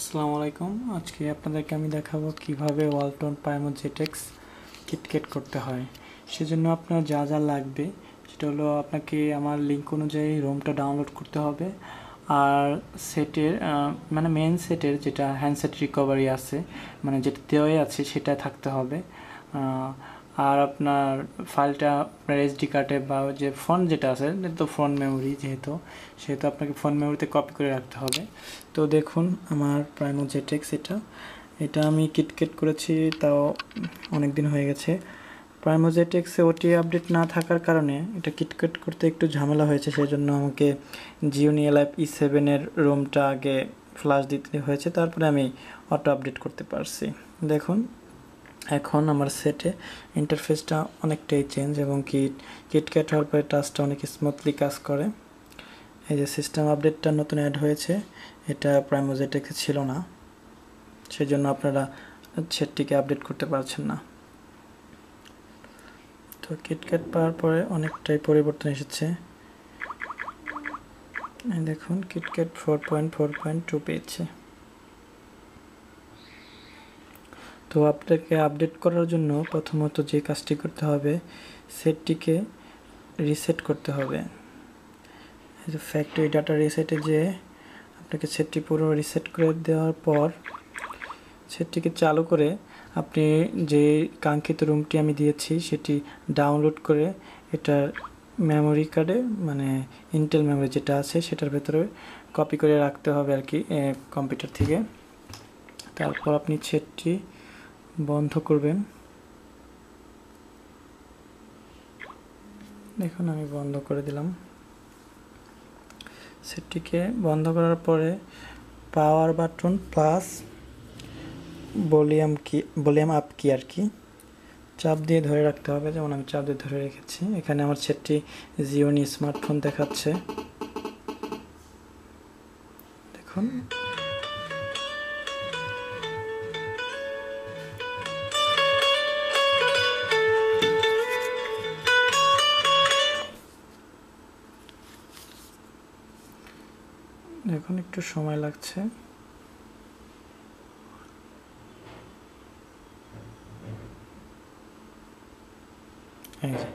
আসসালামু আলাইকুম। আজকে আপনাদেরকে আমি দেখাবো কিভাবে ওয়ালটন প্রাইমো জেটেক্স কিটক্যাট করতে হয়। সেজন্য আপনার যা যা লাগবে সেটা হলো আপনাকে আমার লিঙ্ক অনুযায়ী রোমটা ডাউনলোড করতে হবে। আর সেটের মানে মেন সেটের যেটা হ্যান্ডসেট রিকভারি আছে, মানে যেটা দেওয়াই আছে সেটা থাকতে হবে। আর আপনার ফাইলটা আপনার এসডি কার্ডে বা যে ফোন যেটা আছে, তো ফোন মেমোরি সেহেতু আপনাকে ফোন মেমোরিতে কপি করে রাখতে হবে। তো দেখুন আমার প্রাইমো জেটেক্স এটা আমি কিটক্যাট করেছি, তাও অনেক দিন হয়ে গেছে। প্রাইমো জেটেক্সে ওটি আপডেট না থাকার কারণে এটা কিটক্যাট করতে একটু ঝামেলা হয়েছে, সেই জন্য আমাকে জিওনি এলআইপ ই7-এর রোমটা আগে ফ্লাশ দিতে হয়েছে, তারপরে আমি অটো আপডেট করতে পারছি। দেখুন এখন আমার সেটে ইন্টারফেসটা অনেকটাই চেঞ্জ এবং কিটক্যাট হওয়ার পরে টাচটা অনেক স্মুথলি কাজ করে। এই যে সিস্টেম আপডেটটা নতুন অ্যাড হয়েছে, এটা প্রাইমো জেটেক্সে ছিল না, সেজন্য আপনারা সেটটিকে আপডেট করতে পারছেন না। তো কিটক্যাট পাওয়ার পরে অনেকটাই পরিবর্তন এসেছে। দেখুন কিটক্যাট 4.4.2 পেয়েছে। তো আপনাকে আপডেট করার জন্য প্রথমত যে কাজটি করতে হবে, সেটটিকে রিসেট করতে হবে। এই যে ফ্যাক্টরি ডাটা রিসেটে যে আপনাকে সেটটি পুরো রিসেট করে দেওয়ার পর সেটটিকে চালু করে আপনি যে কাঙ্ক্ষিত রুমটি আমি দিয়েছি সেটি ডাউনলোড করে এটার মেমোরি কার্ডে, মানে ইন্টেল মেমোরি যেটা আছে সেটার ভেতরে কপি করে রাখতে হবে আর কি কম্পিউটার থেকে। তারপর আপনি সেটটি বন্ধ করবেন। দেখুন আমি বন্ধ করে দিলাম। সেটটিকে বন্ধ করার পরে power button plus volume up কি আর কি চাপ দিয়ে ধরে রাখতে হবে, যেমন আমি চাপ দিয়ে ধরে রেখেছি। এখানে আমার সেটটি জিওনি স্মার্টফোন দেখাচ্ছে। দেখুন দেখুন একটু সময় লাগছে। এই যে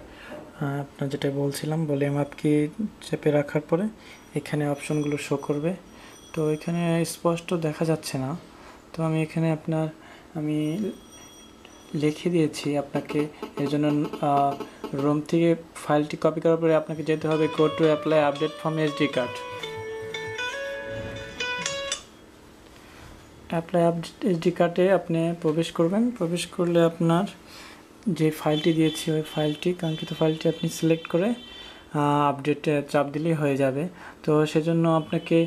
আপনার যেটা বলছিলাম, ভলিউম আপ কি চেপে রাখার পরে এখানে অপশনগুলো শো করবে। তো এখানে স্পষ্ট দেখা যাচ্ছে না, তো আমি এখানে আমি লিখে দিয়েছি আপনাকে। এর জন্য রোম থেকে ফাইলটি কপি করার পরে আপনাকে যেতে হবে go to apply update from SD card. Apply update SD কার্ডে আপনি প্রবেশ করবেন। প্রবেশ করলে আপনার যে ফাইলটি দিয়েছি ওই কাঙ্ক্ষিত ফাইলটি আপনি সিলেক্ট করে আপডেটে চাপ দিলেই হয়ে যাবে। তো সেজন্য আপনাকে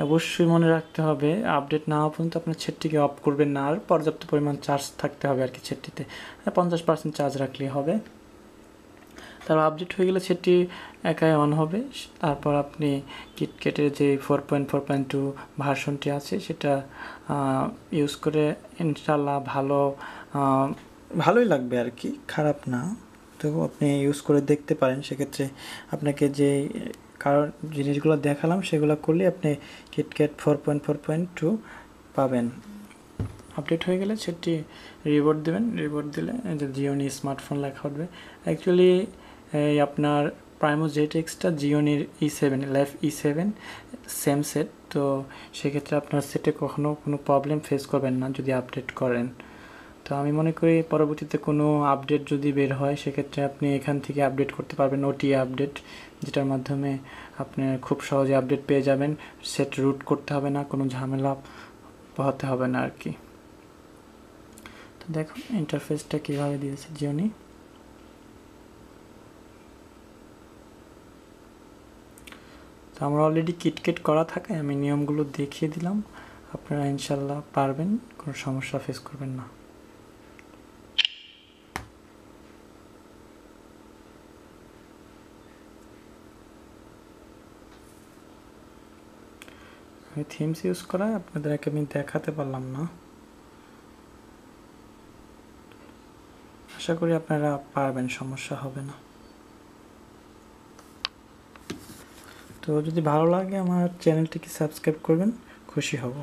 অবশ্যই মনে রাখতে হবে আপডেট না হওয়া পর্যন্ত আপনার সেটটিকে অফ করবেন না, আর পর্যাপ্ত পরিমাণ চার্জ থাকতে হবে আর কি সেটটিতে, 50% চার্জ রাখলেই হবে। তারপর আপডেট হয়ে গেলে সেটটি একাই অন হবে। তারপর আপনি কিটক্যাটের যে 4.4.2 ভার্সনটি আছে সেটা ইউজ করে ইনশাল্লাহ ভালোই লাগবে আর কি, খারাপ না। তো আপনি ইউজ করে দেখতে পারেন। সেক্ষেত্রে আপনাকে যে জিনিসগুলো দেখালাম সেগুলো করলে আপনি কিটক্যাট 4.4.2 পাবেন। আপডেট হয়ে গেলে সেটি রিবোট দেবেন। রিবোট দিলে যে জিওনি স্মার্টফোন লেখা উঠবে। অ্যাকচুয়ালি এই আপনার প্রাইমো জেটেক্সটা জিওনির লাইফ ই7 সেম সেট, তো সেক্ষেত্রে আপনার সেটে কখনো কোনো প্রবলেম ফেস করবেন না যদি আপডেট করেন। তো আমি মনে করি পরবর্তীতে কোনো আপডেট যদি বের হয় সেক্ষেত্রে আপনি এখান থেকে আপডেট করতে পারবেন, ওটি আপডেট, যেটার মাধ্যমে আপনি খুব সহজে আপডেট পেয়ে যাবেন। সেট রুট করতে হবে না, কোনো ঝামেলা পোহাতে হবে না আর কি। তো দেখুন ইন্টারফেসটা কীভাবে দিয়েছে জিওনি। তো আমরা অলরেডি কিটক্যাট করা থাকে, আমি নিয়মগুলো দেখিয়ে দিলাম, আপনারা ইনশাল্লাহ পারবেন, কোনো সমস্যা ফেস করবেন না। আমি থিমস ইউজ করায় আপনাদেরকে আমি দেখাতে পারলাম না। আশা করি আপনারা পারবেন, সমস্যা হবে না। তো যদি ভালো লাগে আমার চ্যানেলটিকে সাবস্ক্রাইব করবেন, খুশি হব।